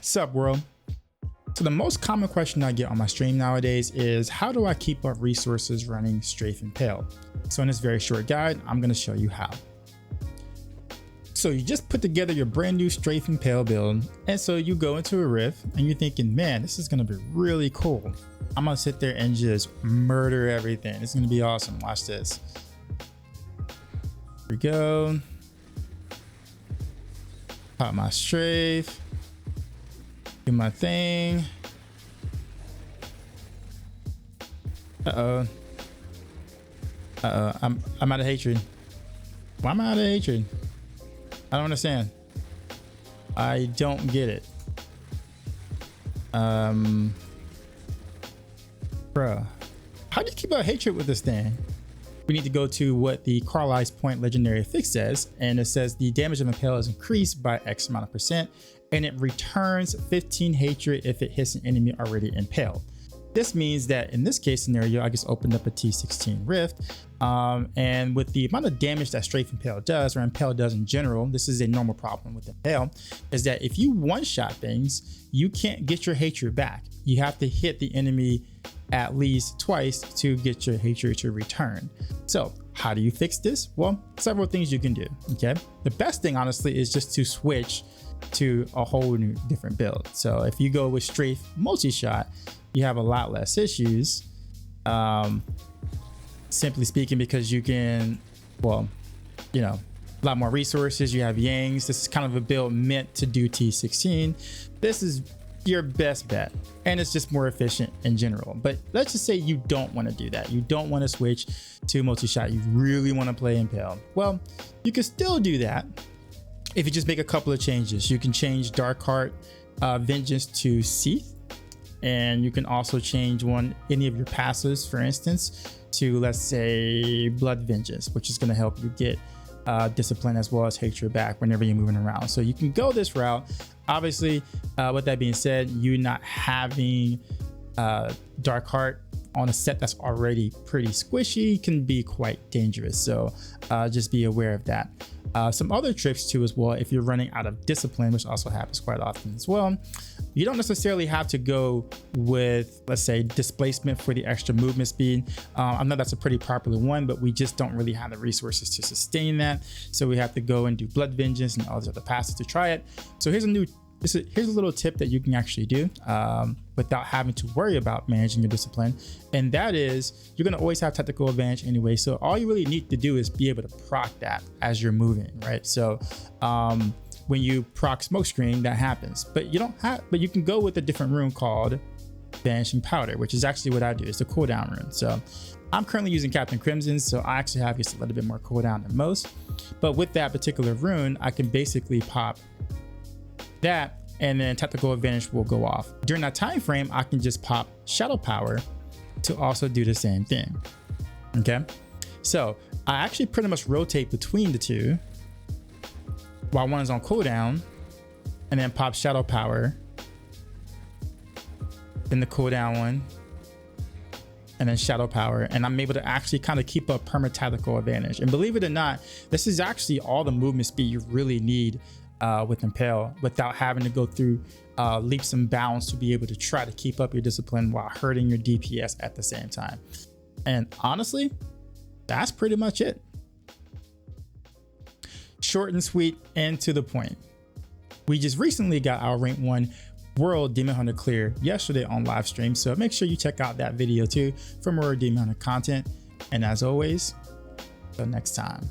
Sup world. So the most common question I get on my stream nowadays is, how do I keep up resources running Strafe Impale? So in this very short guide, I'm going to show you how. So you just put together your brand new Strafe Impale build, and so you go into a rift and you're thinking, man, this is going to be really cool. I'm going to sit there and just murder everything. It's going to be awesome. Watch this. Here we go. Pop my strafe. Do my thing. I'm out of hatred. Why am I out of hatred? I don't understand. I don't get it. Bruh, how do you keep out hatred with this thing? We need to go to what the Calli's Point legendary fix says, and it says the damage of Impale is increased by X amount of percent, and it returns 15 hatred if it hits an enemy already impaled. This means that in this case scenario, I just opened up a T16 rift, and with the amount of damage that Strafe Impale does, or Impale does in general, this is a normal problem with Impale, is that if you one-shot things, you can't get your hatred back. You have to hit the enemy at least twice to get your hatred to return. So how do you fix this? Well, several things you can do. Okay, the best thing honestly is just to switch to a whole new different build. So if you go with Strafe multi-shot, you have a lot less issues, simply speaking, because you can, well, you know, a lot more resources. You have Yangs. This is kind of a build meant to do T16. This is your best bet, and it's just more efficient in general. But let's just say you don't want to do that. You don't want to switch to multi-shot. You really want to play Impale. Well, you can still do that if you just make a couple of changes. You can change Dark Heart Vengeance to Seath, and you can also change any of your passives, for instance, to, let's say, Blood Vengeance, which is going to help you get discipline as well as hatred back whenever you're moving around. So you can go this route. Obviously, with that being said, you not having Dark Heart on a set that's already pretty squishy can be quite dangerous. So just be aware of that. Some other tricks too as well, if you're running out of discipline, which also happens quite often as well, you don't necessarily have to go with, let's say, displacement for the extra movement speed. I know that's a pretty popular one, but we just don't really have the resources to sustain that. So we have to go and do Blood Vengeance and all these other passes to try it. So here's a little tip that you can actually do without having to worry about managing your discipline, and that is you're going to always have tactical advantage anyway. So all you really need to do is be able to proc that as you're moving, right? So when you proc Smokescreen, that happens, but you can go with a different rune called Vanishing Powder, which is actually what I do. It's the cooldown rune. So I'm currently using Captain Crimson, so I actually have just a little bit more cooldown than most. But with that particular rune, I can basically pop that, and then tactical advantage will go off. During that time frame, I can just pop Shadow Power to also do the same thing. Okay, so I actually pretty much rotate between the two while one is on cooldown, and then pop Shadow Power, then the cooldown one, and then Shadow Power, and I'm able to actually kind of keep up perma tactical advantage. And believe it or not, this is actually all the movement speed you really need with Impale, without having to go through leaps and bounds to be able to try to keep up your discipline while hurting your DPS at the same time. And honestly, that's pretty much it. Short and sweet and to the point. We just recently got our rank 1 World Demon Hunter clear yesterday on live stream, so make sure you check out that video too for more Demon Hunter content. And as always, until next time.